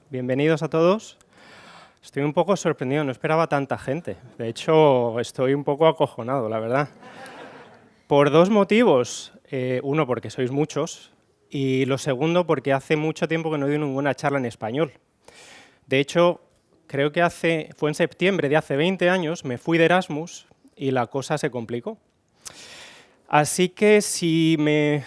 Bienvenidos a todos. Estoy un poco sorprendido, no esperaba tanta gente. De hecho, estoy un poco acojonado, la verdad. Por dos motivos. Uno, porque sois muchos, y lo segundo, porque hace mucho tiempo que no doy ninguna charla en español. De hecho, creo que fue en septiembre de hace 20 años, me fui de Erasmus y la cosa se complicó. Así que si me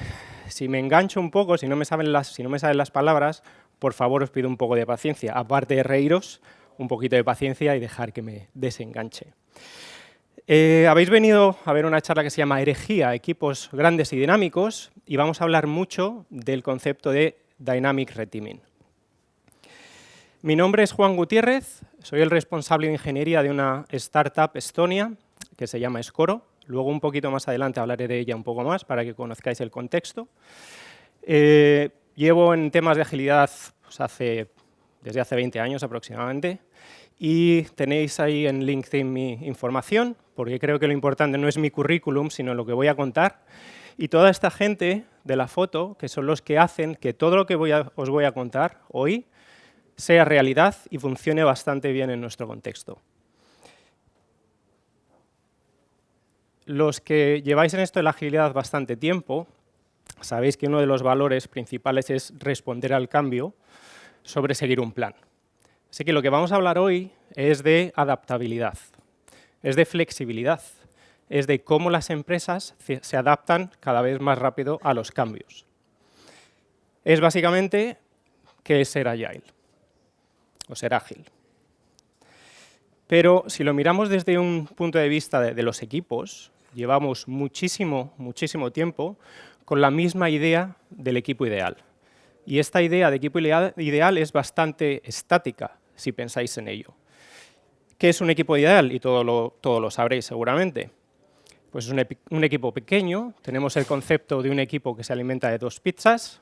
engancho un poco, si no me salen las palabras, por favor os pido un poco de paciencia. Aparte de reíros, un poquito de paciencia y dejar que me desenganche. Habéis venido a ver una charla que se llama Herejía, equipos grandes y dinámicos, y vamos a hablar mucho del concepto de Dynamic Reteaming. Mi nombre es Juan Gutiérrez, soy el responsable de ingeniería de una startup estonia que se llama Scoro. Luego, un poquito más adelante, hablaré de ella un poco más para que conozcáis el contexto. Llevo en temas de agilidad pues, desde hace 20 años aproximadamente, y tenéis ahí en LinkedIn mi información, porque creo que lo importante no es mi currículum, sino lo que voy a contar. Y toda esta gente de la foto, que son los que hacen que todo lo que os voy a contar hoy sea realidad y funcione bastante bien en nuestro contexto. Los que lleváis en esto de la agilidad bastante tiempo, sabéis que uno de los valores principales es responder al cambio sobre seguir un plan. Así que lo que vamos a hablar hoy es de adaptabilidad, es de flexibilidad, es de cómo las empresas se adaptan cada vez más rápido a los cambios. Es básicamente qué es ser agile o ser ágil. Pero si lo miramos desde un punto de vista de los equipos, llevamos muchísimo tiempo con la misma idea del equipo ideal. Y esta idea de equipo ideal es bastante estática, si pensáis en ello. ¿Qué es un equipo ideal? Y todo lo sabréis seguramente. Pues es un equipo pequeño, tenemos el concepto de un equipo que se alimenta de 2 pizzas,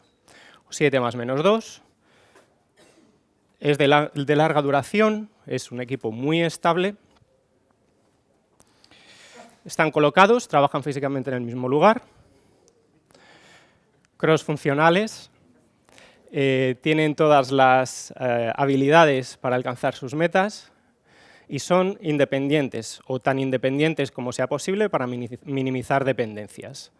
7 más menos 2, es de larga duración, es un equipo muy estable, están colocados, trabajan físicamente en el mismo lugar, cross-funcionales, tienen todas las habilidades para alcanzar sus metas y son independientes, o tan independientes como sea posible para minimizar dependencias.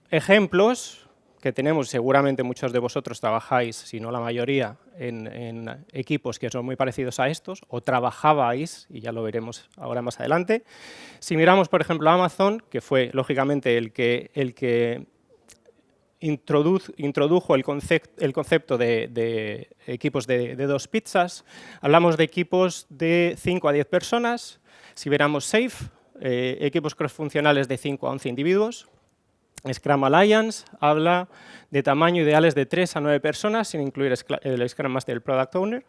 Ejemplos que tenemos, seguramente muchos de vosotros trabajáis, si no la mayoría, en equipos que son muy parecidos a estos, o trabajabais, y ya lo veremos ahora más adelante. Si miramos, por ejemplo, a Amazon, que fue, lógicamente, el que introdujo el concepto de equipos de 2 pizzas, hablamos de equipos de 5 a 10 personas. Si miramos Safe, equipos crossfuncionales de 5 a 11 individuos. Scrum Alliance habla de tamaño ideales de 3 a 9 personas, sin incluir el Scrum Master y el Product Owner.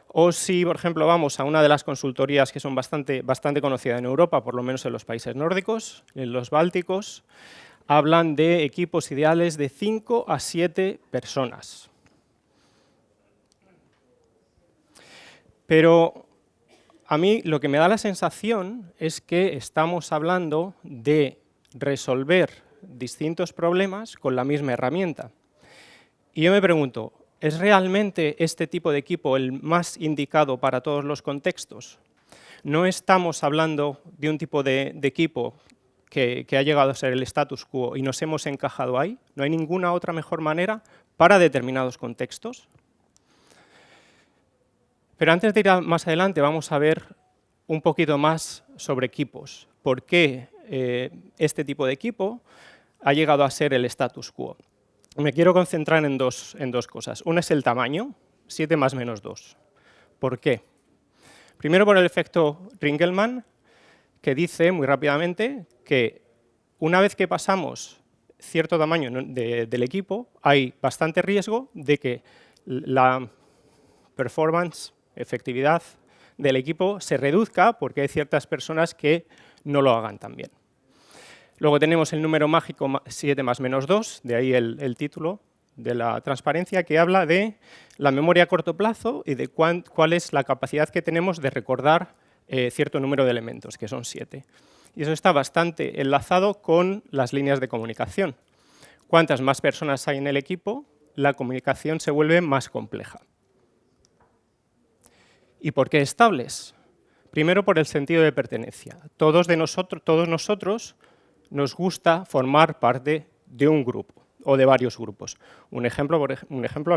O si, por ejemplo, vamos a una de las consultorías que son bastante conocidas en Europa, por lo menos en los países nórdicos, en los bálticos, hablan de equipos ideales de 5 a 7 personas. Pero a mí lo que me da la sensación es que estamos hablando de resolver distintos problemas con la misma herramienta. Y yo me pregunto, ¿es realmente este tipo de equipo el más indicado para todos los contextos? ¿No estamos hablando de un tipo de equipo que ha llegado a ser el status quo y nos hemos encajado ahí? ¿No hay ninguna otra mejor manera para determinados contextos? Pero antes de ir más adelante, vamos a ver un poquito más sobre equipos. ¿Por qué este tipo de equipo ha llegado a ser el status quo? Me quiero concentrar en dos cosas. Una es el tamaño, 7 más menos 2. ¿Por qué? Primero por el efecto Ringelmann, que dice muy rápidamente que una vez que pasamos cierto tamaño del equipo, hay bastante riesgo de que la performance, efectividad del equipo se reduzca porque hay ciertas personas que no lo hagan tan bien. Luego tenemos el número mágico 7 más menos 2, de ahí el título de la transparencia, que habla de la memoria a corto plazo y de cuál es la capacidad que tenemos de recordar cierto número de elementos, que son 7. Y eso está bastante enlazado con las líneas de comunicación. Cuantas más personas hay en el equipo, la comunicación se vuelve más compleja. ¿Y por qué estables? Primero, por el sentido de pertenencia. Todos nosotros nos gusta formar parte de un grupo o de varios grupos. Un ejemplo,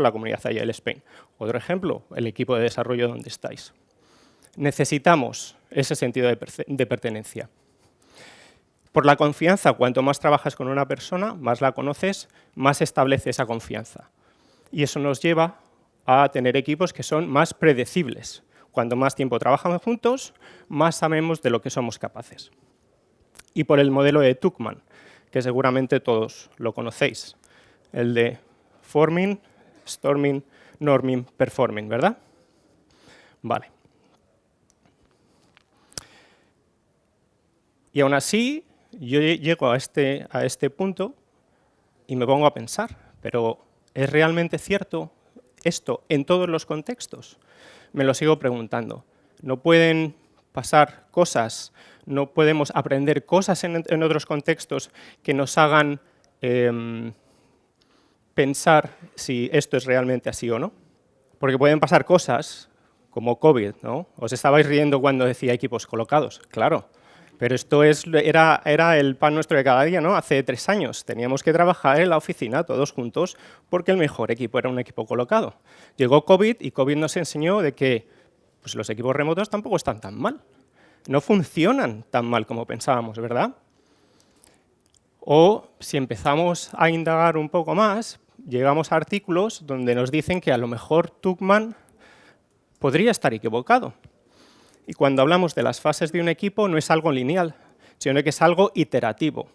la comunidad Agile Spain. Otro ejemplo, el equipo de desarrollo donde estáis. Necesitamos ese sentido de pertenencia. Por la confianza, cuanto más trabajas con una persona, más la conoces, más establece esa confianza. Y eso nos lleva a tener equipos que son más predecibles. Cuanto más tiempo trabajamos juntos, más sabemos de lo que somos capaces. Y por el modelo de Tuckman, que seguramente todos lo conocéis, el de forming, storming, norming, performing, ¿verdad? Vale. Y aún así, yo llego a este punto y me pongo a pensar, pero ¿es realmente cierto esto en todos los contextos? Me lo sigo preguntando. ¿No pueden pasar cosas, no podemos aprender cosas en otros contextos que nos hagan pensar si esto es realmente así o no? Porque pueden pasar cosas como COVID, ¿no? Os estabais riendo cuando decía equipos colocados, claro. Pero esto era el pan nuestro de cada día, ¿no? Hace 3 años teníamos que trabajar en la oficina todos juntos porque el mejor equipo era un equipo colocado. Llegó COVID y COVID nos enseñó de que pues, los equipos remotos tampoco están tan mal. No funcionan tan mal como pensábamos, ¿verdad? O si empezamos a indagar un poco más, llegamos a artículos donde nos dicen que a lo mejor Tuckman podría estar equivocado. Y cuando hablamos de las fases de un equipo no es algo lineal, sino que es algo iterativo.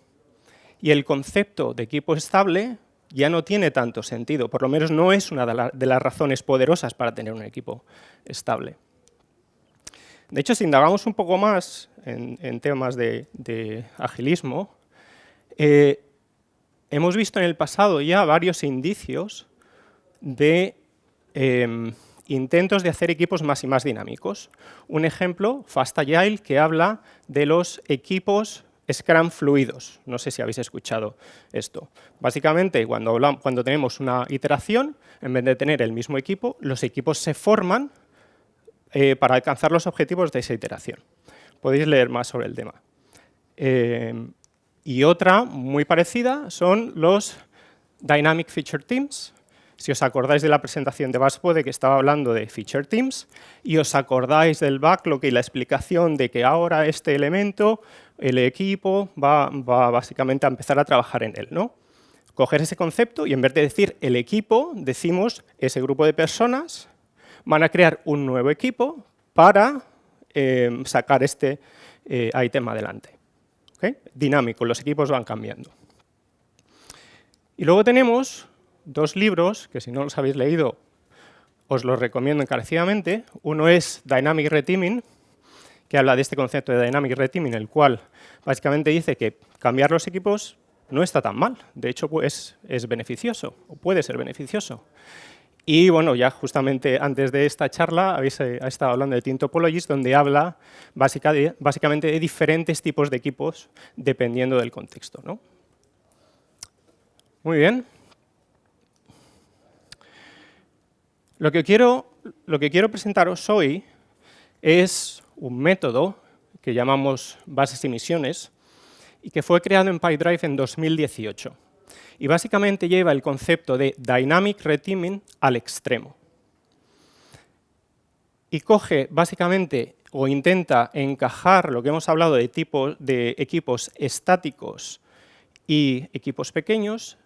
Y el concepto de equipo estable ya no tiene tanto sentido, por lo menos no es una de las razones poderosas para tener un equipo estable. De hecho, si indagamos un poco más en temas de agilismo, hemos visto en el pasado ya varios indicios de intentos de hacer equipos más y más dinámicos. Un ejemplo, Fast Agile, que habla de los equipos Scrum fluidos. No sé si habéis escuchado esto. Básicamente, cuando tenemos una iteración, en vez de tener el mismo equipo, los equipos se forman para alcanzar los objetivos de esa iteración. Podéis leer más sobre el tema. Y otra muy parecida son los Dynamic Feature Teams. Si os acordáis de la presentación de Basbode que estaba hablando de Feature Teams y os acordáis del backlog y la explicación de que ahora este elemento, el equipo, va básicamente a empezar a trabajar en él, ¿no? Coger ese concepto y en vez de decir el equipo, decimos ese grupo de personas van a crear un nuevo equipo para sacar este ítem adelante. ¿Okay? Dinámico, los equipos van cambiando. Y luego tenemos 2 libros, que si no los habéis leído, os los recomiendo encarecidamente. Uno es Dynamic Reteaming, que habla de este concepto de Dynamic Reteaming, el cual básicamente dice que cambiar los equipos no está tan mal. De hecho, pues, es beneficioso, o puede ser beneficioso. Y bueno, ya justamente antes de esta charla habéis estado hablando de Team Topologies, donde habla básicamente de diferentes tipos de equipos dependiendo del contexto, ¿no? Muy bien. Lo que quiero presentaros hoy es un método que llamamos bases y misiones y que fue creado en PyDrive en 2018. Y básicamente lleva el concepto de Dynamic Reteaming al extremo. Y coge básicamente o intenta encajar lo que hemos hablado de tipos de equipos estáticos y equipos pequeños,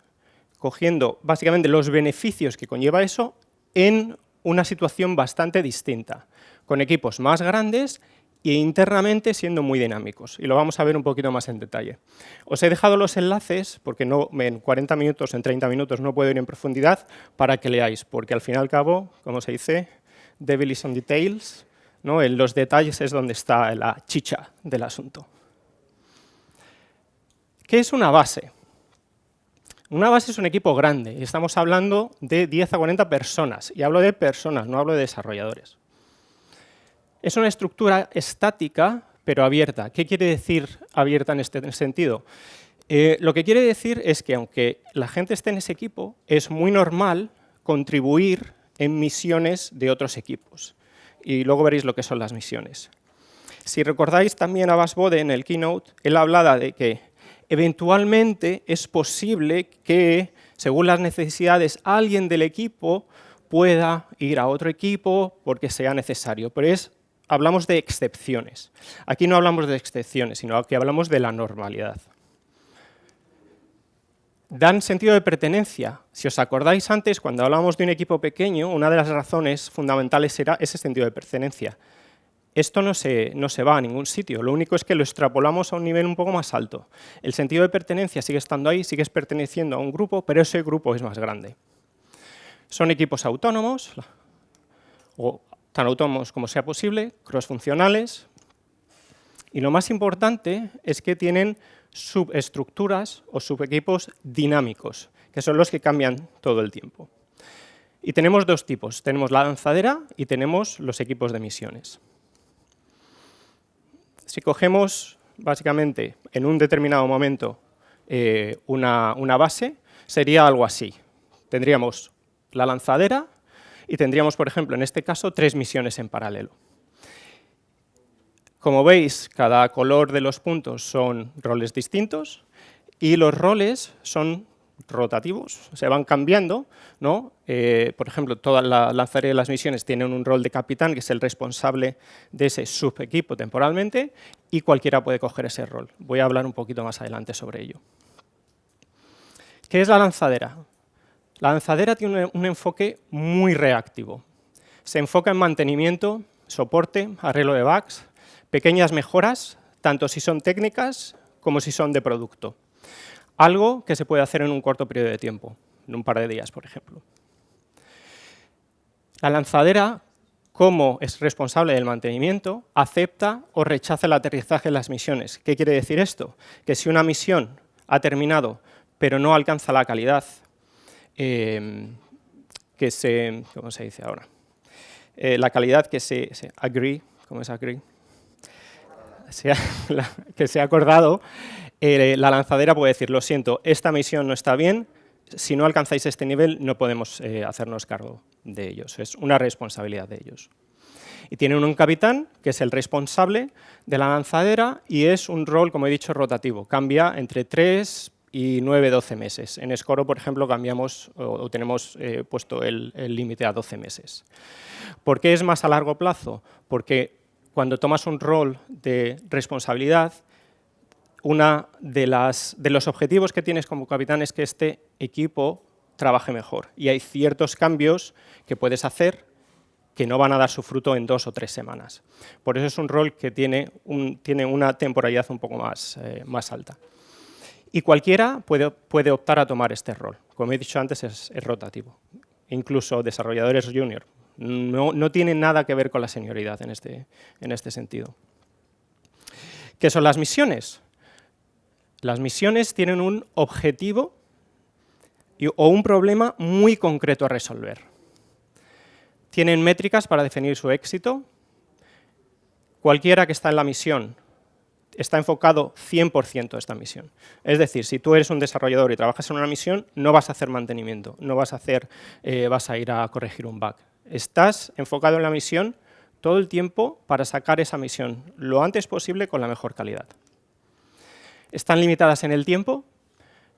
cogiendo básicamente los beneficios que conlleva eso en una situación bastante distinta, con equipos más grandes e internamente siendo muy dinámicos. Y lo vamos a ver un poquito más en detalle. Os he dejado los enlaces, porque no, en 40 minutos, en 30 minutos no puedo ir en profundidad, para que leáis, porque al fin y al cabo, como se dice, devil is on details, ¿no? En los detalles es donde está la chicha del asunto. ¿Qué es una base? Una base es un equipo grande, y estamos hablando de 10 a 40 personas, y hablo de personas, no hablo de desarrolladores. Es una estructura estática, pero abierta. ¿Qué quiere decir abierta en este sentido? Lo que quiere decir es que aunque la gente esté en ese equipo, es muy normal contribuir en misiones de otros equipos. Y luego veréis lo que son las misiones. Si recordáis también a Bas Bode en el keynote, él hablaba de que eventualmente es posible que, según las necesidades, alguien del equipo pueda ir a otro equipo porque sea necesario. Pero hablamos de excepciones. Aquí no hablamos de excepciones, sino que hablamos de la normalidad. Dan sentido de pertenencia. Si os acordáis antes, cuando hablábamos de un equipo pequeño, una de las razones fundamentales era ese sentido de pertenencia. Esto no se va a ningún sitio, lo único es que lo extrapolamos a un nivel un poco más alto. El sentido de pertenencia sigue estando ahí, sigues perteneciendo a un grupo, pero ese grupo es más grande. Son equipos autónomos, o tan autónomos como sea posible, crossfuncionales, y lo más importante es que tienen subestructuras o subequipos dinámicos, que son los que cambian todo el tiempo. Y tenemos dos tipos, tenemos la lanzadera y tenemos los equipos de misiones. Si cogemos, básicamente, en un determinado momento una base, sería algo así. Tendríamos la lanzadera y tendríamos, por ejemplo, en este caso, 3 misiones en paralelo. Como veis, cada color de los puntos son roles distintos y los roles son rotativos, se van cambiando, ¿no? Por ejemplo, toda la lanzadera de las misiones tienen un rol de capitán, que es el responsable de ese subequipo temporalmente, y cualquiera puede coger ese rol. Voy a hablar un poquito más adelante sobre ello. ¿Qué es la lanzadera? La lanzadera tiene un enfoque muy reactivo. Se enfoca en mantenimiento, soporte, arreglo de bugs, pequeñas mejoras, tanto si son técnicas como si son de producto. Algo que se puede hacer en un corto periodo de tiempo, en un par de días, por ejemplo. La lanzadera, como es responsable del mantenimiento, acepta o rechaza el aterrizaje de las misiones. ¿Qué quiere decir esto? Que si una misión ha terminado pero no alcanza la calidad ¿cómo se dice ahora? La calidad que se agree, ¿cómo es agree? Que se ha acordado, la lanzadera puede decir, lo siento, esta misión no está bien, si no alcanzáis este nivel no podemos hacernos cargo de ellos, es una responsabilidad de ellos. Y tienen un capitán, que es el responsable de la lanzadera, y es un rol, como he dicho, rotativo, cambia entre 3 y 9, 12 meses. En Escoro, por ejemplo, cambiamos o tenemos puesto el límite a 12 meses. ¿Por qué es más a largo plazo? Porque cuando tomas un rol de responsabilidad, uno de los objetivos que tienes como capitán es que este equipo trabaje mejor. Y hay ciertos cambios que puedes hacer que no van a dar su fruto en 2 o 3 semanas. Por eso es un rol que tiene una temporalidad un poco más alta. Y cualquiera puede optar a tomar este rol. Como he dicho antes, es rotativo. Incluso desarrolladores junior. No tiene nada que ver con la senioridad en este sentido. ¿Qué son las misiones? Las misiones tienen un objetivo o un problema muy concreto a resolver. Tienen métricas para definir su éxito. Cualquiera que está en la misión está enfocado 100% a esta misión. Es decir, si tú eres un desarrollador y trabajas en una misión, no vas a hacer mantenimiento, no vas a ir a corregir un bug. Estás enfocado en la misión todo el tiempo para sacar esa misión lo antes posible con la mejor calidad. Están limitadas en el tiempo,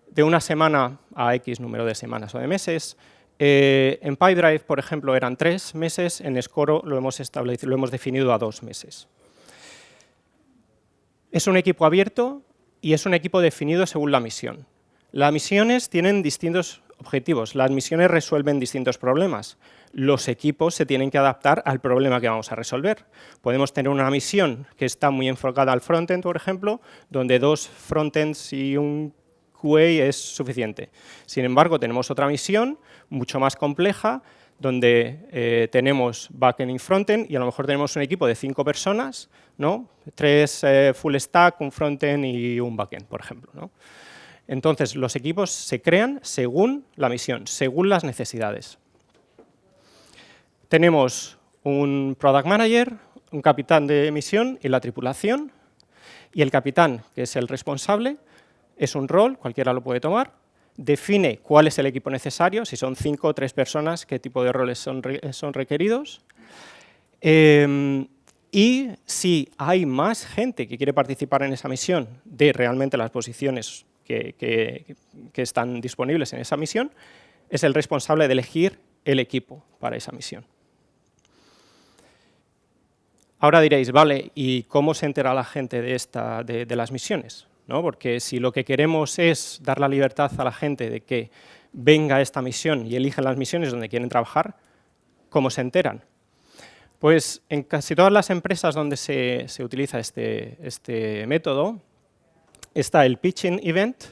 de una semana a X número de semanas o de meses. En Pipedrive, por ejemplo, eran 3 meses, en Escoro lo hemos definido a 2 meses. Es un equipo abierto y es un equipo definido según la misión. Las misiones tienen distintos objetivos, las misiones resuelven distintos problemas. Los equipos se tienen que adaptar al problema que vamos a resolver. Podemos tener una misión que está muy enfocada al frontend, por ejemplo, donde 2 frontends y un QA es suficiente. Sin embargo, tenemos otra misión mucho más compleja, donde tenemos backend y frontend, y a lo mejor tenemos un equipo de 5 personas, ¿no? 3 full stack, un frontend y un backend, por ejemplo, ¿no? Entonces, los equipos se crean según la misión, según las necesidades. Tenemos un product manager, un capitán de misión y la tripulación, y el capitán, que es el responsable, es un rol, cualquiera lo puede tomar, define cuál es el equipo necesario, si son 5 o 3 personas, qué tipo de roles son requeridos, y si hay más gente que quiere participar en esa misión de realmente las posiciones que están disponibles en esa misión, es el responsable de elegir el equipo para esa misión. Ahora diréis, vale, ¿y cómo se entera la gente de las misiones? ¿No? Porque si lo que queremos es dar la libertad a la gente de que venga a esta misión y elijan las misiones donde quieren trabajar, ¿cómo se enteran? Pues en casi todas las empresas donde se utiliza este método está el Pitching Event.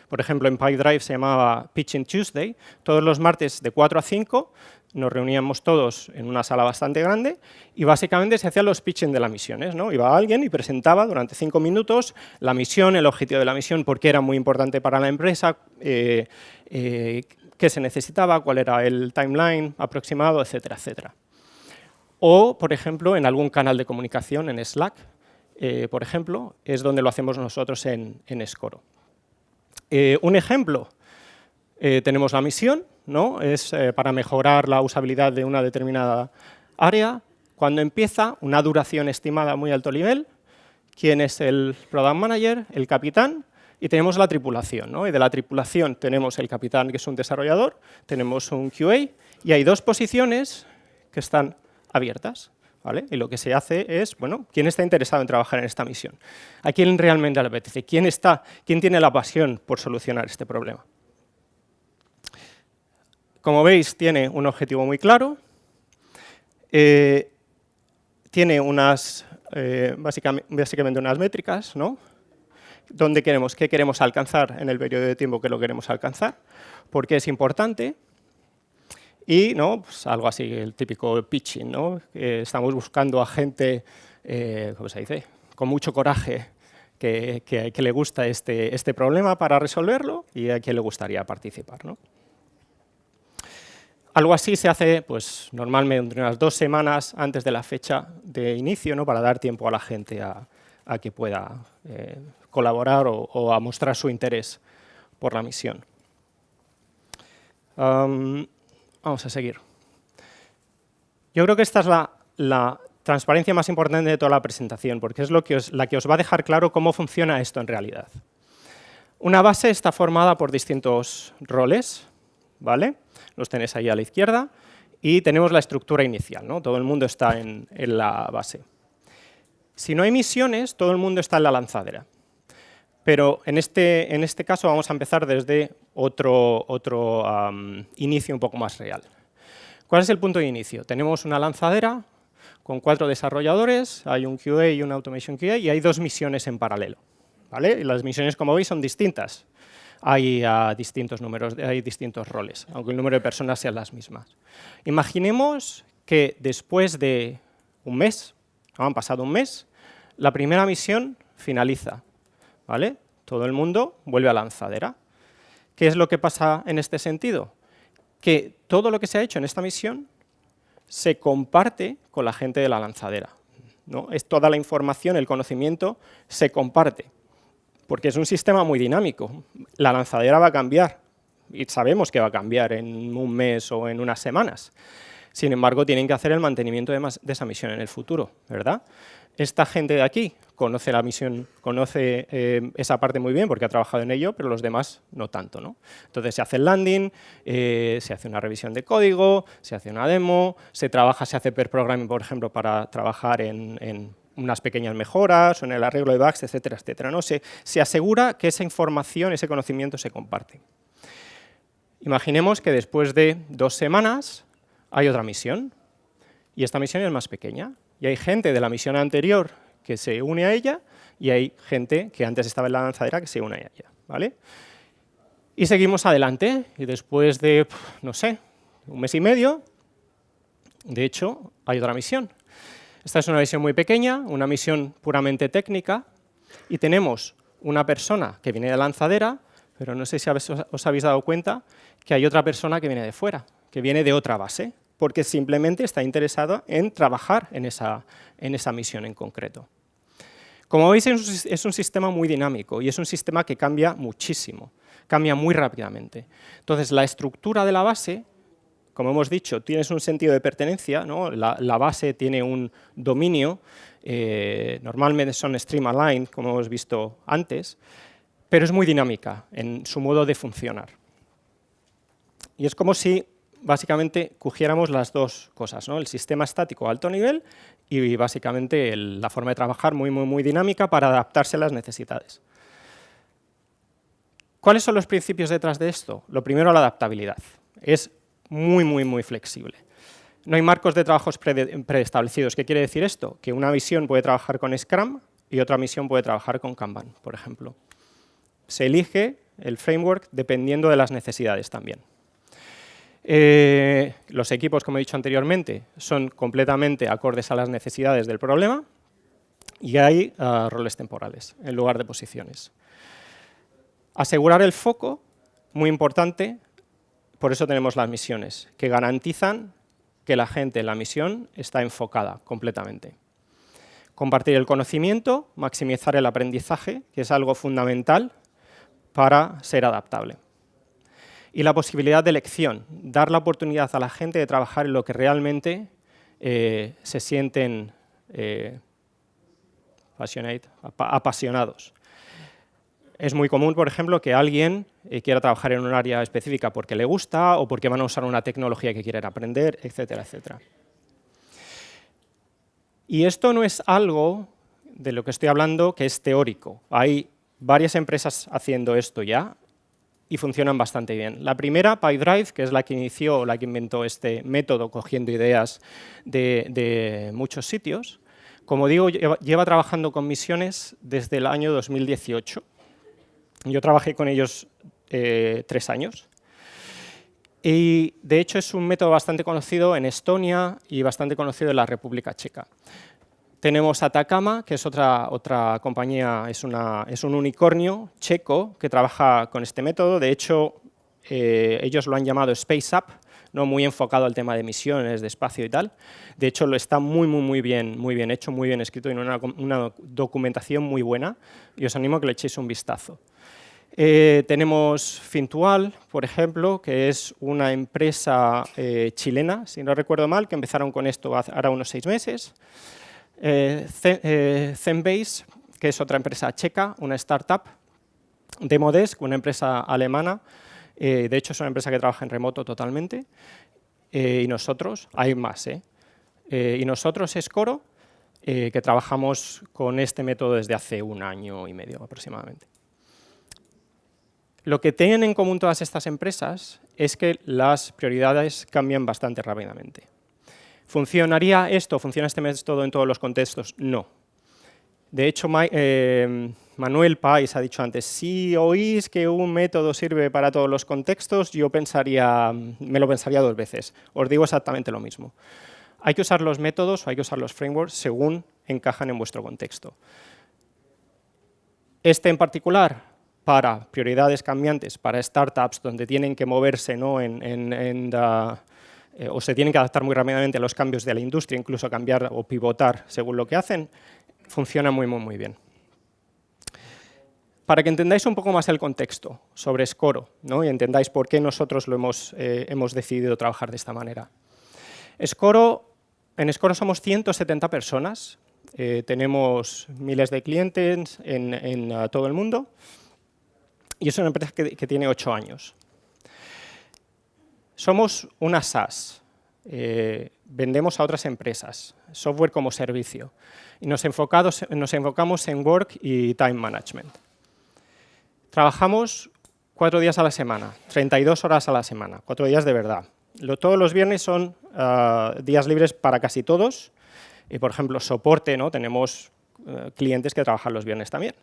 Por ejemplo, en Pipedrive se llamaba Pitching Tuesday. Todos los martes de 4 a 5 nos reuníamos todos en una sala bastante grande y básicamente se hacían los pitching de las misiones, ¿no? Iba alguien y presentaba durante 5 minutos la misión, el objetivo de la misión, por qué era muy importante para la empresa, qué se necesitaba, cuál era el timeline aproximado, etcétera, etcétera. O, por ejemplo, en algún canal de comunicación, en Slack, por ejemplo, es donde lo hacemos nosotros en Escoro. Un ejemplo, tenemos la misión, ¿no? Es para mejorar la usabilidad de una determinada área. Cuando empieza, una duración estimada a muy alto nivel, quién es el Product Manager, el capitán, y tenemos la tripulación, ¿no? Y de la tripulación tenemos el capitán, que es un desarrollador, tenemos un QA, y hay 2 posiciones que están abiertas, ¿vale? Y lo que se hace es, bueno, ¿quién está interesado en trabajar en esta misión? ¿A quién realmente le apetece? ¿Quién tiene la pasión por solucionar este problema? Como veis, tiene un objetivo muy claro, tiene básicamente unas métricas, ¿no? ¿Qué queremos alcanzar en el periodo de tiempo que lo queremos alcanzar? ¿Por qué es importante? Y ¿no? Pues algo así, el típico pitching, ¿no? Estamos buscando a gente, ¿cómo se dice?, con mucho coraje, que le gusta este problema para resolverlo y a quien le gustaría participar, ¿no? Algo así se hace pues, normalmente unas 2 semanas antes de la fecha de inicio, ¿no? Para dar tiempo a la gente a que pueda colaborar o a mostrar su interés por la misión. Vamos a seguir. Yo creo que esta es la transparencia más importante de toda la presentación, porque es la que os va a dejar claro cómo funciona esto en realidad. Una base está formada por distintos roles, ¿vale? Los tenéis ahí a la izquierda, y tenemos la estructura inicial, ¿no? Todo el mundo está en la base. Si no hay misiones, todo el mundo está en la lanzadera. Pero en este caso vamos a empezar desde otro inicio un poco más real. ¿Cuál es el punto de inicio? Tenemos una lanzadera con 4 desarrolladores, hay un QA y un Automation QA, y hay 2 misiones en paralelo, ¿vale? Y las misiones, como veis, son distintas. Hay distintos números, hay distintos roles, aunque el número de personas sean las mismas. Imaginemos que después de un mes, han pasado un mes, la primera misión finaliza, ¿vale? Todo el mundo vuelve a la lanzadera. ¿Qué es lo que pasa en este sentido? Que todo lo que se ha hecho en esta misión se comparte con la gente de la lanzadera, ¿no? Es toda la información, el conocimiento se comparte, porque es un sistema muy dinámico. La lanzadera va a cambiar, y sabemos que va a cambiar en un mes o en unas semanas. Sin embargo, tienen que hacer el mantenimiento de esa misión en el futuro, ¿verdad? Esta gente de aquí conoce la misión, conoce esa parte muy bien porque ha trabajado en ello, pero los demás no tanto, ¿no? Entonces se hace el landing, se hace una revisión de código, se hace una demo, se hace pair programming, por ejemplo, para trabajar en unas pequeñas mejoras o en el arreglo de bugs, etcétera, etcétera, ¿no? Se asegura que esa información, ese conocimiento se comparte. Imaginemos que después de 2 semanas hay otra misión y esta misión es más pequeña. Y hay gente de la misión anterior que se une a ella y hay gente que antes estaba en la lanzadera que se une a ella, ¿vale? Y seguimos adelante y después de, no sé, 1 mes y medio, de hecho, hay otra misión. Esta es una misión muy pequeña, una misión puramente técnica, y tenemos una persona que viene de la lanzadera, pero no sé si os habéis dado cuenta que hay otra persona que viene de fuera, que viene de otra base, porque simplemente está interesado en trabajar en esa misión en concreto. Como veis, es un sistema muy dinámico y es un sistema que cambia muchísimo. cambia muy rápidamente. Entonces, la estructura de la base, como hemos dicho, tienes un sentido de pertenencia, ¿no? La base tiene un dominio, normalmente son stream aligned, como hemos visto antes, pero es muy dinámica en su modo de funcionar. Y es como si, básicamente, cogiéramos las dos cosas, ¿no? El sistema estático a alto nivel y, básicamente, la forma de trabajar muy dinámica para adaptarse a las necesidades. ¿Cuáles son los principios detrás de esto? Lo primero, la adaptabilidad. Es muy flexible. No hay marcos de trabajos preestablecidos. ¿Qué quiere decir esto? Que una misión puede trabajar con Scrum y otra misión puede trabajar con Kanban, por ejemplo. Se elige el framework dependiendo de las necesidades también. Los equipos, como he dicho anteriormente, son completamente acordes a las necesidades del problema y hay roles temporales en lugar de posiciones. Asegurar el foco, muy importante, por eso tenemos las misiones, que garantizan que la gente en la misión está enfocada completamente. Compartir el conocimiento, maximizar el aprendizaje, que es algo fundamental para ser adaptable. Y la posibilidad de elección, dar la oportunidad a la gente de trabajar en lo que realmente se sienten apasionados. Es muy común, por ejemplo, que alguien quiera trabajar en un área específica porque le gusta o porque van a usar una tecnología que quieren aprender, etcétera, etcétera. Y esto no es algo de lo que estoy hablando que es teórico. Hay varias empresas haciendo esto ya y funcionan bastante bien. La primera, PyDrive, que es la que inició, la que inventó este método cogiendo ideas de muchos sitios, como digo, lleva trabajando con misiones desde el año 2018. Yo trabajé con ellos 3 años. Y, de hecho, es un método bastante conocido en Estonia y bastante conocido en la República Checa. Tenemos Atacama, que es otra compañía, es un unicornio checo que trabaja con este método. De hecho, ellos lo han llamado Space App, ¿no? Muy enfocado al tema de misiones, de espacio y tal. De hecho, lo está muy bien hecho, muy bien escrito y una documentación muy buena. Y os animo a que le echéis un vistazo. Tenemos Fintual, por ejemplo, que es una empresa chilena, si no recuerdo mal, que empezaron con esto ahora unos 6 meses. Zenbase, que es otra empresa checa, una startup. Demodesk, una empresa alemana. De hecho, es una empresa que trabaja en remoto totalmente. Y nosotros, hay más. Y nosotros, Scoro, que trabajamos con este método desde hace 1 año y medio aproximadamente. Lo que tienen en común todas estas empresas es que las prioridades cambian bastante rápidamente. ¿Funcionaría esto? ¿Funciona este método en todos los contextos? No. De hecho, Manuel Pais ha dicho antes, si oís que un método sirve para todos los contextos, me lo pensaría 2 veces. Os digo exactamente lo mismo. Hay que usar los métodos o hay que usar los frameworks según encajan en vuestro contexto. Este en particular, para prioridades cambiantes, para startups donde tienen que moverse, ¿no? O se tienen que adaptar muy rápidamente a los cambios de la industria, incluso cambiar o pivotar según lo que hacen, funciona muy bien. Para que entendáis un poco más el contexto sobre Scoro, ¿no? Y entendáis por qué nosotros hemos decidido trabajar de esta manera. En Scoro somos 170 personas, tenemos miles de clientes en todo el mundo y es una empresa que tiene 8 años. Somos una SaaS, vendemos a otras empresas, software como servicio, y nos enfocamos en work y time management. Trabajamos 4 días a la semana, 32 horas a la semana, 4 días de verdad. Todos los viernes son días libres para casi todos, y por ejemplo, soporte, ¿no? Tenemos clientes que trabajan los viernes también.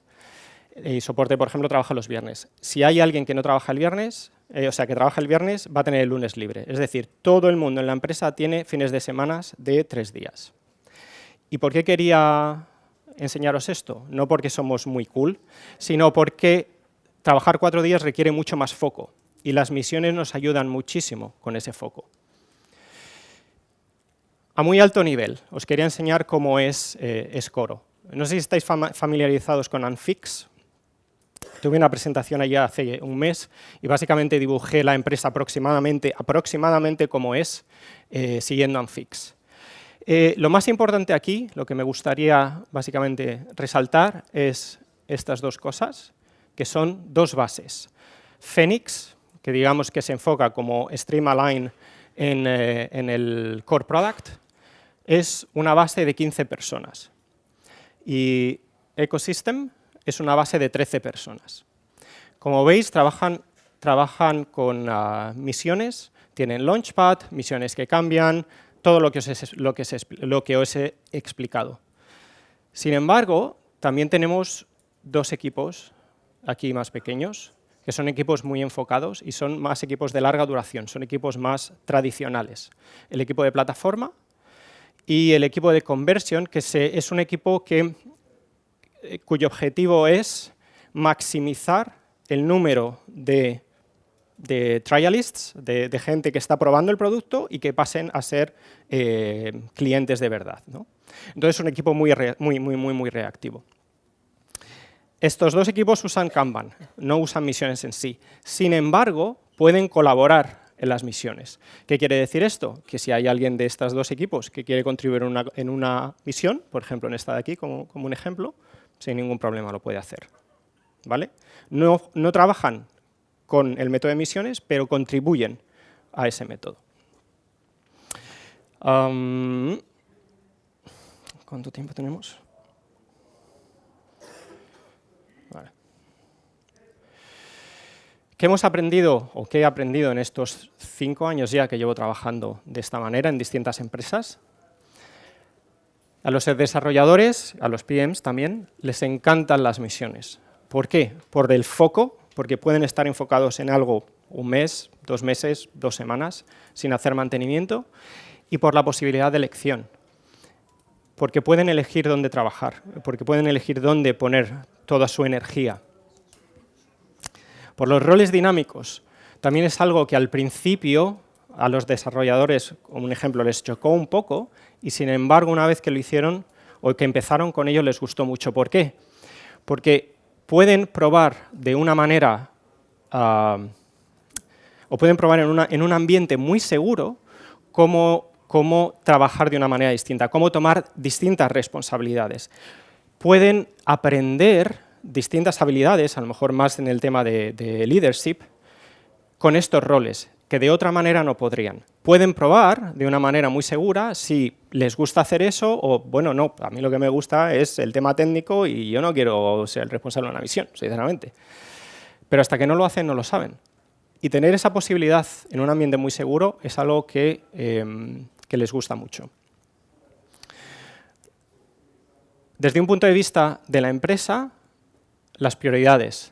Y soporte, por ejemplo, trabaja los viernes. Si hay alguien que no trabaja el viernes, que trabaja el viernes, va a tener el lunes libre. Es decir, todo el mundo en la empresa tiene fines de semana de 3 días. ¿Y por qué quería enseñaros esto? No porque somos muy cool, sino porque trabajar 4 días requiere mucho más foco y las misiones nos ayudan muchísimo con ese foco. A muy alto nivel, os quería enseñar cómo es Scoro. No sé si estáis familiarizados con Anfix. Tuve una presentación allí hace un mes y básicamente dibujé la empresa aproximadamente como es, siguiendo Anfix. Lo más importante aquí, lo que me gustaría básicamente resaltar, es estas dos cosas, que son dos bases. Phoenix, que digamos que se enfoca como Stream Align en el Core Product, es una base de 15 personas. Y Ecosystem es una base de 13 personas. Como veis, trabajan con misiones, tienen Launchpad, misiones que cambian, todo lo que os he explicado. Sin embargo, también tenemos dos equipos aquí más pequeños, que son equipos muy enfocados y son más equipos de larga duración, son equipos más tradicionales. El equipo de plataforma y el equipo de conversion, que es un equipo cuyo objetivo es maximizar el número de trialists, de gente que está probando el producto y que pasen a ser clientes de verdad, ¿no? Entonces es un equipo muy reactivo. Estos dos equipos usan Kanban, no usan misiones en sí. Sin embargo, pueden colaborar en las misiones. ¿Qué quiere decir esto? Que si hay alguien de estos dos equipos que quiere contribuir en una misión, por ejemplo, en esta de aquí, como un ejemplo, sin ningún problema lo puede hacer, ¿vale? No trabajan con el método de misiones, pero contribuyen a ese método. ¿Cuánto tiempo tenemos? Vale. ¿Qué hemos aprendido o qué he aprendido en estos 5 años ya que llevo trabajando de esta manera en distintas empresas? A los desarrolladores, a los PMs también, les encantan las misiones. ¿Por qué? Por el foco, porque pueden estar enfocados en algo un mes, 2 meses, 2 semanas, sin hacer mantenimiento, y por la posibilidad de elección, porque pueden elegir dónde trabajar, porque pueden elegir dónde poner toda su energía. Por los roles dinámicos, también es algo que al principio a los desarrolladores, como un ejemplo, les chocó un poco, y sin embargo, una vez que lo hicieron o que empezaron con ello, les gustó mucho. ¿Por qué? Porque pueden probar de una manera, o pueden probar en un ambiente muy seguro cómo trabajar de una manera distinta, cómo tomar distintas responsabilidades. Pueden aprender distintas habilidades, a lo mejor más en el tema de leadership, con estos roles, que de otra manera no podrían. Pueden probar de una manera muy segura si les gusta hacer eso o, bueno, no, a mí lo que me gusta es el tema técnico y yo no quiero ser el responsable de una misión, sinceramente. Pero hasta que no lo hacen, no lo saben. Y tener esa posibilidad en un ambiente muy seguro es algo que les gusta mucho. Desde un punto de vista de la empresa, las prioridades.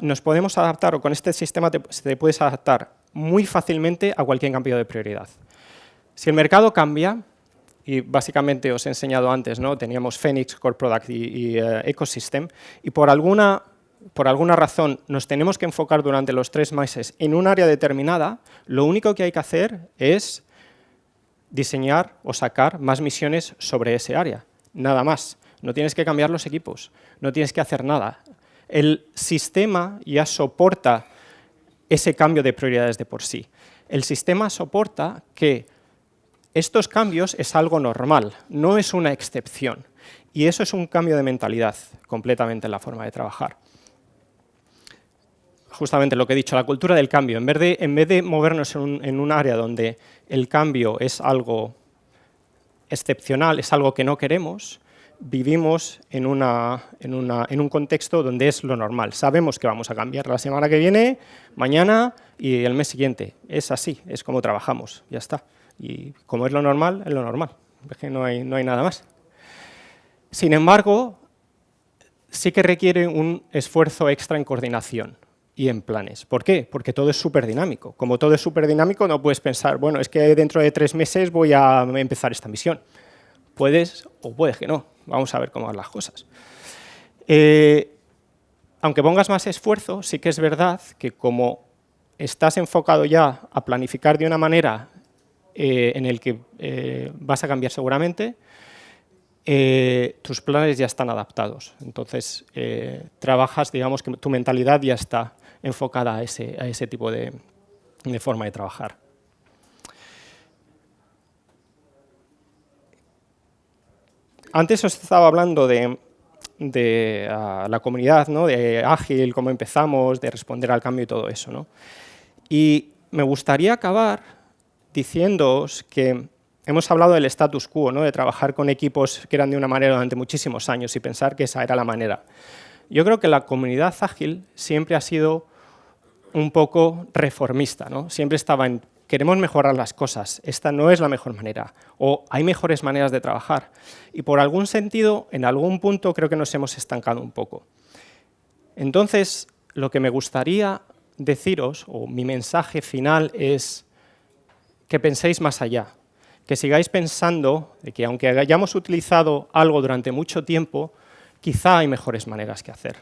Nos podemos adaptar, o con este sistema te puedes adaptar muy fácilmente a cualquier cambio de prioridad. Si el mercado cambia, y básicamente os he enseñado antes, ¿no? Teníamos Phoenix, Core Product y Ecosystem, y por alguna razón nos tenemos que enfocar durante los 3 meses en un área determinada, lo único que hay que hacer es diseñar o sacar más misiones sobre ese área, nada más. No tienes que cambiar los equipos, no tienes que hacer nada. El sistema ya soporta ese cambio de prioridades de por sí. El sistema soporta que estos cambios es algo normal, no es una excepción. Y eso es un cambio de mentalidad completamente en la forma de trabajar. Justamente lo que he dicho, la cultura del cambio. En vez de movernos en un área donde el cambio es algo excepcional, es algo que no queremos, vivimos en un contexto donde es lo normal. Sabemos que vamos a cambiar la semana que viene, mañana y el mes siguiente. Es así, es como trabajamos, ya está. Y como es lo normal, es lo normal. Es que no hay nada más. Sin embargo, sí que requiere un esfuerzo extra en coordinación y en planes. ¿Por qué? Porque todo es súper dinámico. Como todo es súper dinámico, no puedes pensar, bueno, es que dentro de 3 meses voy a empezar esta misión. Puedes o puedes que no. Vamos a ver cómo van las cosas. Aunque pongas más esfuerzo, sí que es verdad que como estás enfocado ya a planificar de una manera en el que vas a cambiar seguramente, tus planes ya están adaptados. Entonces, trabajas, digamos que tu mentalidad ya está enfocada a ese tipo de forma de trabajar. Antes os estaba hablando de la comunidad, ¿no? De Ágil, cómo empezamos, de responder al cambio y todo eso, ¿no? Y me gustaría acabar diciéndoos que hemos hablado del status quo, ¿no? De trabajar con equipos que eran de una manera durante muchísimos años y pensar que esa era la manera. Yo creo que la comunidad ágil siempre ha sido un poco reformista, ¿no? Siempre estaba en queremos mejorar las cosas, esta no es la mejor manera, o hay mejores maneras de trabajar. Y por algún sentido, en algún punto, creo que nos hemos estancado un poco. Entonces, lo que me gustaría deciros, o mi mensaje final, es que penséis más allá, que sigáis pensando de que aunque hayamos utilizado algo durante mucho tiempo, quizá hay mejores maneras que hacer.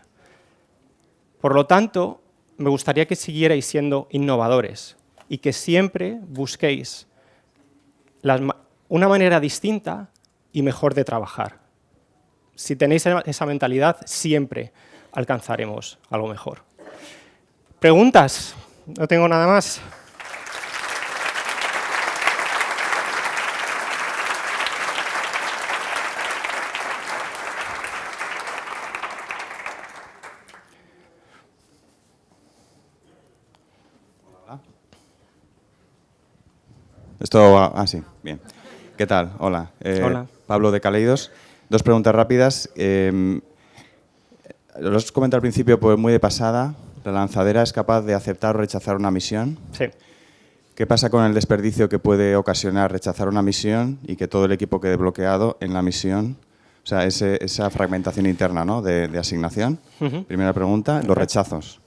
Por lo tanto, me gustaría que siguierais siendo innovadores y que siempre busquéis una manera distinta y mejor de trabajar. Si tenéis esa mentalidad, siempre alcanzaremos algo mejor. ¿Preguntas? No tengo nada más. Sí, bien. ¿Qué tal? Hola. Hola. Pablo de Caleidos. 2 preguntas rápidas. Lo has comentado al principio, pues muy de pasada. ¿La lanzadera es capaz de aceptar o rechazar una misión? Sí. ¿Qué pasa con el desperdicio que puede ocasionar rechazar una misión y que todo el equipo quede bloqueado en la misión? O sea, esa fragmentación interna, ¿no? de asignación. Primera pregunta. Los rechazos.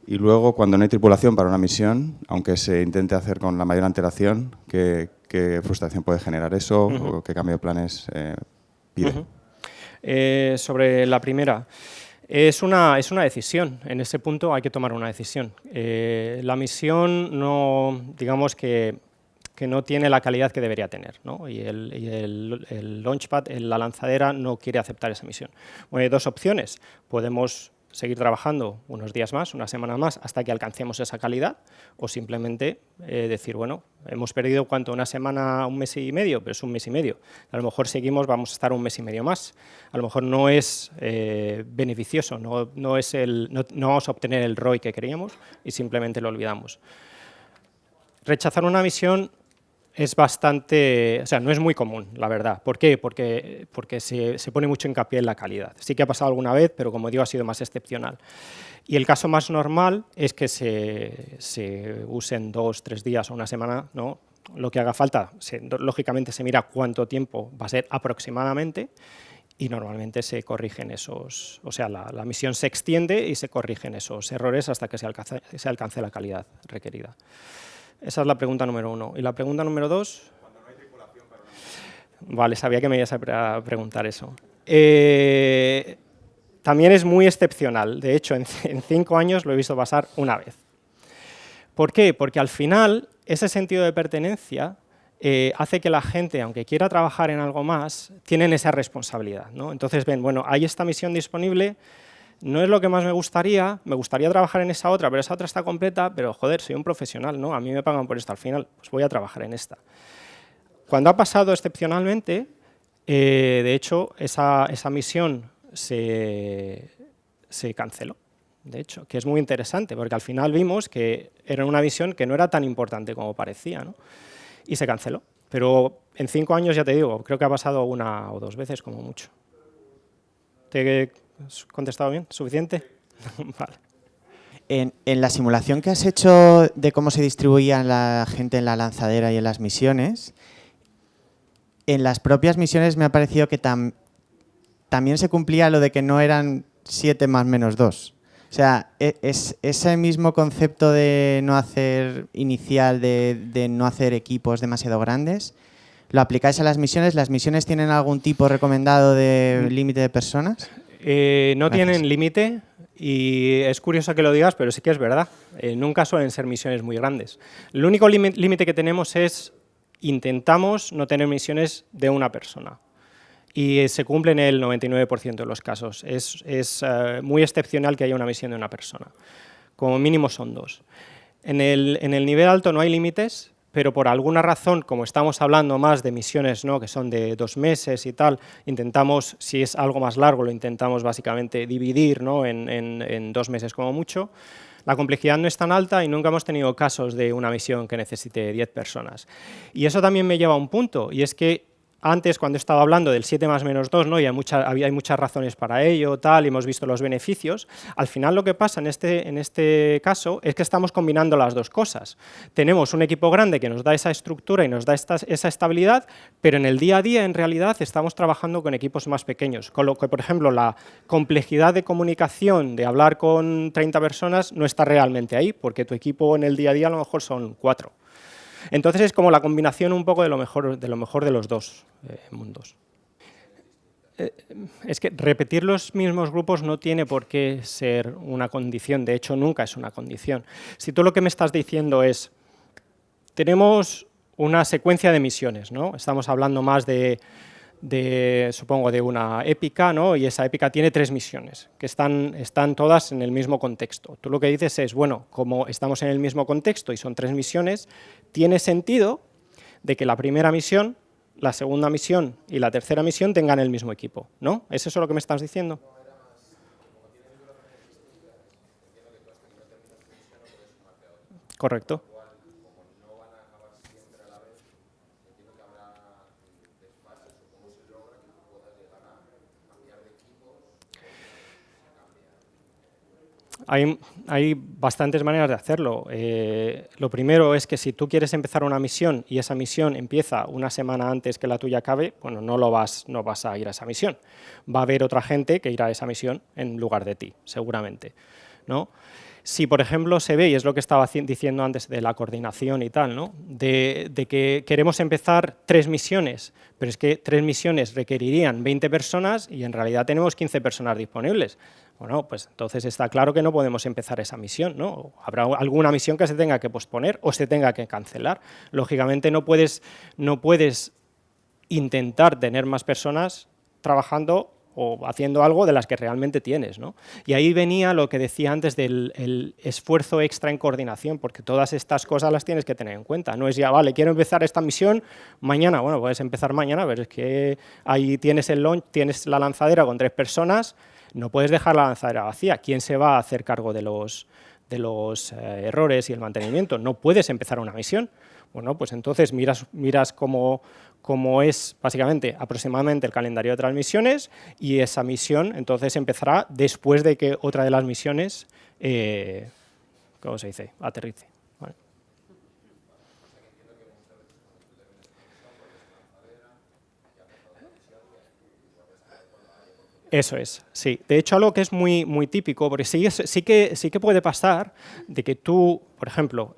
Y luego, cuando no hay tripulación para una misión, aunque se intente hacer con la mayor antelación, ¿qué frustración puede generar eso o qué cambio de planes pide? Sobre la primera, es una decisión. En ese punto hay que tomar una decisión. La misión no, digamos que no tiene la calidad que debería tener, ¿no? Y el Launchpad, la lanzadera, no quiere aceptar esa misión. Bueno, hay 2 opciones. Podemos seguir trabajando unos días más, una semana más, hasta que alcancemos esa calidad, o simplemente decir, bueno, hemos perdido ¿cuánto? Una semana, un mes y medio, pero es un mes y medio. A lo mejor seguimos, vamos a estar un mes y medio más. A lo mejor no es beneficioso, no vamos a obtener el ROI que queríamos y simplemente lo olvidamos. Rechazar una misión es bastante, o sea, no es muy común, la verdad. ¿Por qué? Porque se pone mucho hincapié en la calidad. Sí que ha pasado alguna vez, pero como digo, ha sido más excepcional. Y el caso más normal es que se usen 2, 3 días o una semana, ¿no? Lo que haga falta. Lógicamente se mira cuánto tiempo va a ser aproximadamente y normalmente se corrigen esos, o sea, la misión se extiende y se corrigen esos errores hasta que se alcance la calidad requerida. Esa es la pregunta número 1. ¿Y la pregunta número 2? Cuando no hay tripulación para una misión. Vale, sabía que me ibas a preguntar eso. También es muy excepcional. De hecho, en 5 años lo he visto pasar una vez. ¿Por qué? Porque al final ese sentido de pertenencia hace que la gente, aunque quiera trabajar en algo más, tienen esa responsabilidad, ¿no? Entonces ven, bueno, hay esta misión disponible, no es lo que más me gustaría trabajar en esa otra, pero esa otra está completa, pero joder, soy un profesional, ¿no? A mí me pagan por esto al final, pues voy a trabajar en esta. Cuando ha pasado excepcionalmente, de hecho, esa misión se canceló, de hecho, que es muy interesante, porque al final vimos que era una misión que no era tan importante como parecía, ¿no? Y se canceló. Pero en 5 años, ya te digo, creo que ha pasado 1 o 2 veces como mucho. ¿Te ¿Has contestado bien? ¿Suficiente? Vale. En la simulación que has hecho de cómo se distribuía la gente en la lanzadera y en las misiones, en las propias misiones me ha parecido que también se cumplía lo de que no eran 7 más menos 2. O sea, es ese mismo concepto de no hacer inicial, de no hacer equipos demasiado grandes, ¿lo aplicáis a las misiones? ¿Las misiones tienen algún tipo recomendado de límite de personas? No tienen límite y es curioso que lo digas, pero sí que es verdad. Nunca suelen ser misiones muy grandes. El único límite que tenemos es intentamos no tener misiones de una persona. y se cumple en el 99% de los casos. Es muy excepcional que haya una misión de una persona. Como mínimo son 2. En el nivel alto no hay límites, pero por alguna razón, como estamos hablando más de misiones, ¿no?, que son de 2 meses y tal, intentamos, si es algo más largo, lo intentamos básicamente dividir, ¿no?, en 2 meses como mucho. La complejidad no es tan alta y nunca hemos tenido casos de una misión que necesite 10 personas. Y eso también me lleva a un punto, y es que antes, cuando estaba hablando del 7 más menos 2, ¿no?, y hay muchas razones para ello, tal, y hemos visto los beneficios, al final lo que pasa en este caso es que estamos combinando las dos cosas. Tenemos un equipo grande que nos da esa estructura y nos da esa estabilidad, pero en el día a día, en realidad, estamos trabajando con equipos más pequeños, con lo que, por ejemplo, la complejidad de comunicación, de hablar con 30 personas, no está realmente ahí, porque tu equipo en el día a día a lo mejor son 4. Entonces es como la combinación un poco de lo mejor de los dos mundos. Es que repetir los mismos grupos no tiene por qué ser una condición, de hecho nunca es una condición. Si tú lo que me estás diciendo es, tenemos una secuencia de misiones, ¿no? Estamos hablando más supongo, de una épica, ¿no?, y esa épica tiene 3 misiones, que están todas en el mismo contexto. Tú lo que dices es, bueno, como estamos en el mismo contexto y son 3 misiones, tiene sentido de que la primera misión, la segunda misión y la tercera misión tengan el mismo equipo, ¿no? ¿Es eso lo que me estás diciendo? Correcto. Hay bastantes maneras de hacerlo. Lo primero es que si tú quieres empezar una misión y esa misión empieza una semana antes que la tuya acabe, bueno, no vas a ir a esa misión. Va a haber otra gente que irá a esa misión en lugar de ti, seguramente, ¿no? Si, por ejemplo, se ve, y es lo que estaba diciendo antes de la coordinación y tal, ¿no?, de que queremos empezar 3 misiones, pero es que 3 misiones requerirían 20 personas y en realidad tenemos 15 personas disponibles. Bueno, pues entonces está claro que no podemos empezar esa misión, ¿no? Habrá alguna misión que se tenga que posponer o se tenga que cancelar. Lógicamente no puedes intentar tener más personas trabajando o haciendo algo de las que realmente tienes, ¿no? Y ahí venía lo que decía antes del esfuerzo extra en coordinación, porque todas estas cosas las tienes que tener en cuenta. No es ya, vale, quiero empezar esta misión mañana. Bueno, puedes empezar mañana, pero es que ahí tienes tienes la lanzadera con 3 personas, no puedes dejar la lanzadera vacía. ¿Quién se va a hacer cargo de los errores y el mantenimiento? No puedes empezar una misión. Bueno, pues entonces miras cómo es básicamente aproximadamente el calendario de otras misiones y esa misión entonces empezará después de que otra de las misiones, ¿cómo se dice?, aterrice. ¿Vale? Eso es, sí. De hecho, algo que es muy, muy típico, porque sí que puede pasar de que tú, por ejemplo,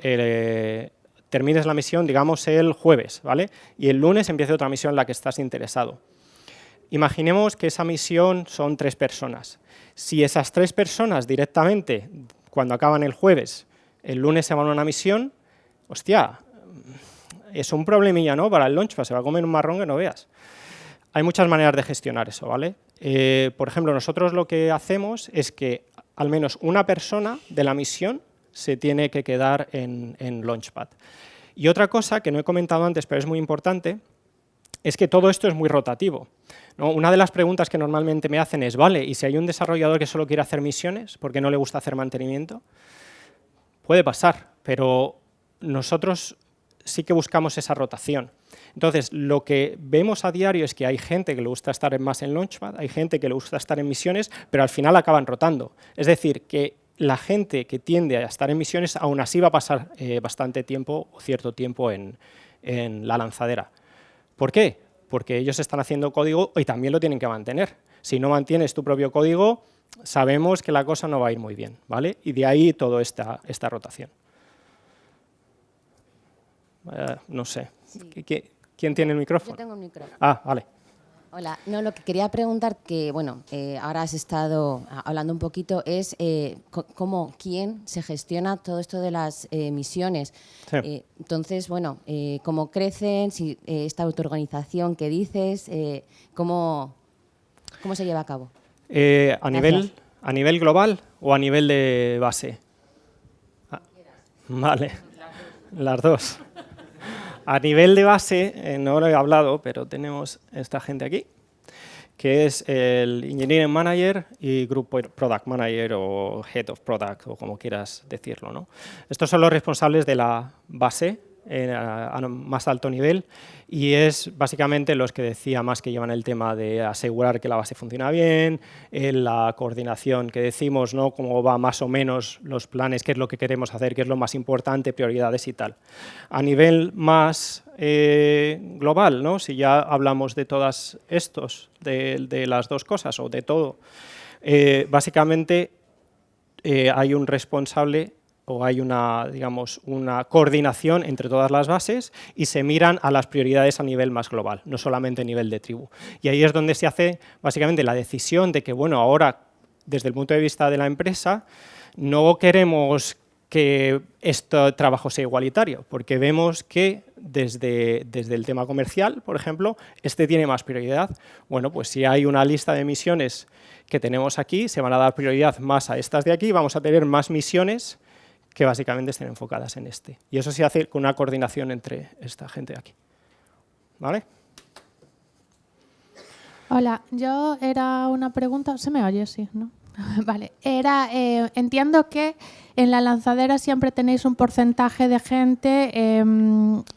termines la misión, digamos, el jueves, ¿vale? Y el lunes empiece otra misión en la que estás interesado. Imaginemos que esa misión son 3 personas. Si esas 3 personas directamente, cuando acaban el jueves, el lunes se van a una misión, hostia, es un problemilla, ¿no?, para el Launchpad, se va a comer un marrón que no veas. Hay muchas maneras de gestionar eso, ¿vale? Por ejemplo, nosotros lo que hacemos es que al menos una persona de la misión se tiene que quedar en Launchpad. Y otra cosa que no he comentado antes, pero es muy importante, es que todo esto es muy rotativo, ¿no? Una de las preguntas que normalmente me hacen es, vale, ¿y si hay un desarrollador que solo quiere hacer misiones porque no le gusta hacer mantenimiento? Puede pasar, pero nosotros sí que buscamos esa rotación. Entonces, lo que vemos a diario es que hay gente que le gusta estar más en Launchpad, hay gente que le gusta estar en misiones, pero al final acaban rotando. Es decir, que la gente que tiende a estar en misiones aún así va a pasar bastante tiempo o cierto tiempo en la lanzadera. ¿Por qué? Porque ellos están haciendo código y también lo tienen que mantener. Si no mantienes tu propio código, sabemos que la cosa no va a ir muy bien, ¿vale? Y de ahí toda esta rotación. No sé. Sí. ¿Quién tiene el micrófono? Yo tengo el micrófono. Ah, vale. Hola, no, lo que quería preguntar, que bueno, ahora has estado hablando un poquito, es quién se gestiona todo esto de las misiones. Sí. Entonces, bueno, cómo crecen, si esta autoorganización que dices, cómo se lleva a cabo. ¿A nivel global o a nivel de base? Vale, las dos. A nivel de base, no lo he hablado, pero tenemos esta gente aquí, que es el Engineering Manager y Group Product Manager o Head of Product, o como quieras decirlo, ¿no? Estos son los responsables de la base a más alto nivel y es básicamente los que decía más que llevan el tema de asegurar que la base funciona bien, la coordinación que decimos, ¿no? Cómo va más o menos los planes, qué es lo que queremos hacer, qué es lo más importante, prioridades y tal. A nivel más global, ¿no? Si ya hablamos de todas estos, de las dos cosas o de todo, básicamente hay un responsable o hay una, digamos, una coordinación entre todas las bases y se miran a las prioridades a nivel más global, no solamente a nivel de tribu. Y ahí es donde se hace básicamente la decisión de que, bueno, ahora, desde el punto de vista de la empresa, no queremos que este trabajo sea igualitario, porque vemos que desde el tema comercial, por ejemplo, este tiene más prioridad. Bueno, pues si hay una lista de misiones que tenemos aquí, se van a dar prioridad más a estas de aquí, vamos a tener más misiones que básicamente estén enfocadas en este. Y eso se hace con una coordinación entre esta gente de aquí. ¿Vale? Hola, yo era una pregunta, ¿se me oye? Sí, ¿no? Vale, entiendo que en la lanzadera siempre tenéis un porcentaje de gente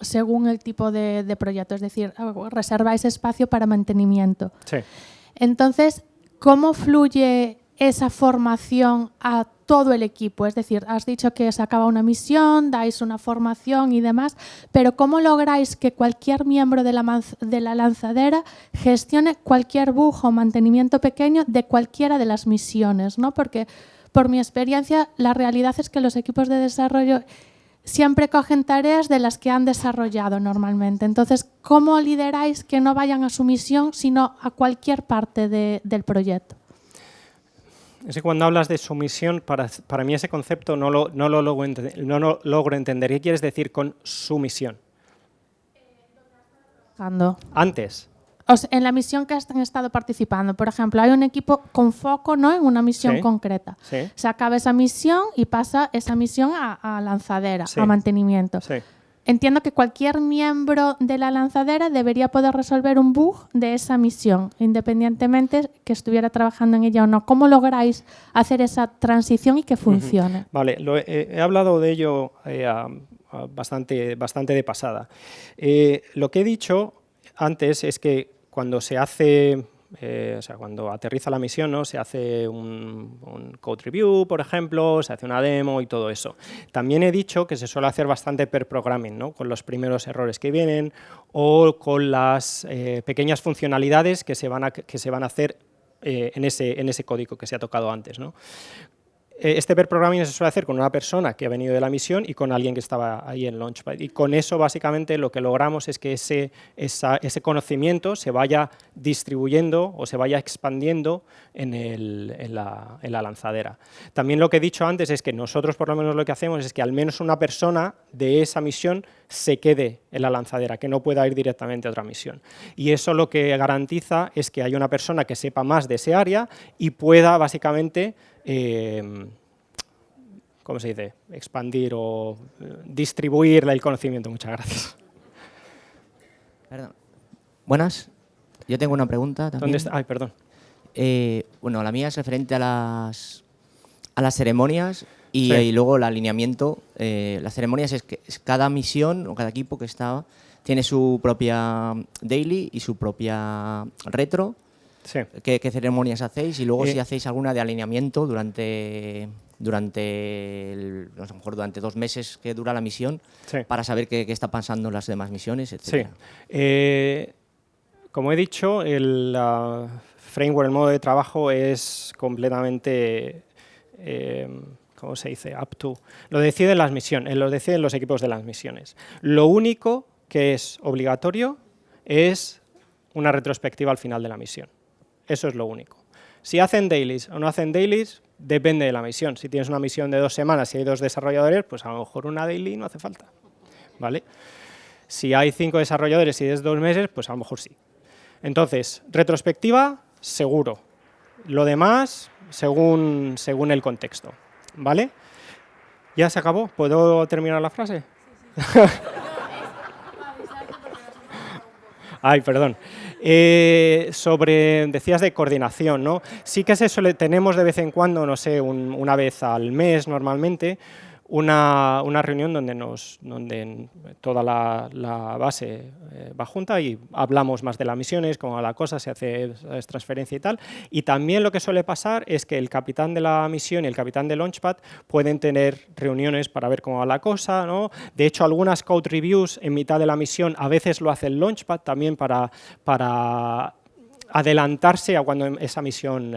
según el tipo de proyecto, es decir, reserváis espacio para mantenimiento. Sí. Entonces, ¿cómo fluye esa formación a todo el equipo? Es decir, has dicho que se acaba una misión, dais una formación y demás, pero ¿cómo lográis que cualquier miembro de la lanzadera gestione cualquier bug o mantenimiento pequeño de cualquiera de las misiones, ¿no? Porque por mi experiencia la realidad es que los equipos de desarrollo siempre cogen tareas de las que han desarrollado normalmente. Entonces, ¿cómo lideráis que no vayan a su misión, sino a cualquier parte del proyecto? Es que cuando hablas de sumisión, para mí ese concepto no lo logro entender. ¿Qué quieres decir con sumisión? Antes. O sea, en la misión que han estado participando, por ejemplo, hay un equipo con foco, ¿no?, en una misión Sí. concreta. Sí. Se acaba esa misión y pasa esa misión a lanzadera, Sí. a mantenimiento. Sí. Entiendo que cualquier miembro de la lanzadera debería poder resolver un bug de esa misión, independientemente que estuviera trabajando en ella o no. ¿Cómo lográis hacer esa transición y que funcione? Vale, he hablado de ello bastante de pasada. Lo que he dicho antes es que cuando se hace, cuando aterriza la misión, ¿no?, se hace un code review, por ejemplo, se hace una demo y todo eso. También he dicho que se suele hacer bastante pair programming, ¿no?, con los primeros errores que vienen o con las pequeñas funcionalidades que se van a hacer en ese código que se ha tocado antes, ¿no? Este pair programming se suele hacer con una persona que ha venido de la misión y con alguien que estaba ahí en Launchpad. Y con eso, básicamente, lo que logramos es que ese conocimiento se vaya distribuyendo o se vaya expandiendo en la lanzadera. También lo que he dicho antes es que nosotros, por lo menos, lo que hacemos es que al menos una persona de esa misión se quede en la lanzadera, que no pueda ir directamente a otra misión. Y eso lo que garantiza es que haya una persona que sepa más de ese área y pueda, básicamente, ¿cómo se dice?, expandir o distribuir el conocimiento. Muchas gracias. Perdón. Buenas, yo tengo una pregunta también. ¿Dónde está? Ay, perdón. Bueno, la mía es referente a las ceremonias y, Sí. y luego el alineamiento. Las ceremonias es que cada misión o cada equipo que está tiene su propia daily y su propia retro. Sí. ¿Qué ceremonias hacéis? Y luego si Eh, hacéis alguna de alineamiento durante a lo mejor durante 2 meses que dura la misión, Sí. para saber qué está pasando en las demás misiones, Sí. etc. Como he dicho, el framework, el modo de trabajo es completamente, ¿cómo se dice? Up to. Lo deciden las misiones, lo deciden los equipos de las misiones. Lo único que es obligatorio es una retrospectiva al final de la misión. Eso es lo único. Si hacen dailies o no hacen dailies, depende de la misión. Si tienes una misión de 2 semanas y hay 2 desarrolladores, pues a lo mejor una daily no hace falta, ¿vale? Si hay 5 desarrolladores y es 2 meses, pues a lo mejor sí. Entonces, retrospectiva, seguro. Lo demás, según el contexto, ¿vale? ¿Ya se acabó? ¿Puedo terminar la frase? Sí. Ay, perdón. Decías de coordinación, ¿no? Sí que tenemos de vez en cuando, no sé, una vez al mes normalmente, una reunión donde toda la base va junta y hablamos más de las misiones, cómo va la cosa, se hace transferencia y tal. Y también lo que suele pasar es que el capitán de la misión y el capitán de Launchpad pueden tener reuniones para ver cómo va la cosa, ¿no? De hecho, algunas code reviews en mitad de la misión a veces lo hace el Launchpad también para adelantarse a cuando esa misión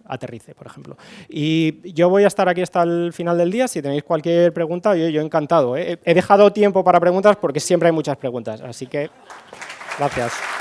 aterrice, por ejemplo. Y yo voy a estar aquí hasta el final del día. Si tenéis cualquier pregunta, yo encantado, ¿eh? He dejado tiempo para preguntas porque siempre hay muchas preguntas, así que gracias.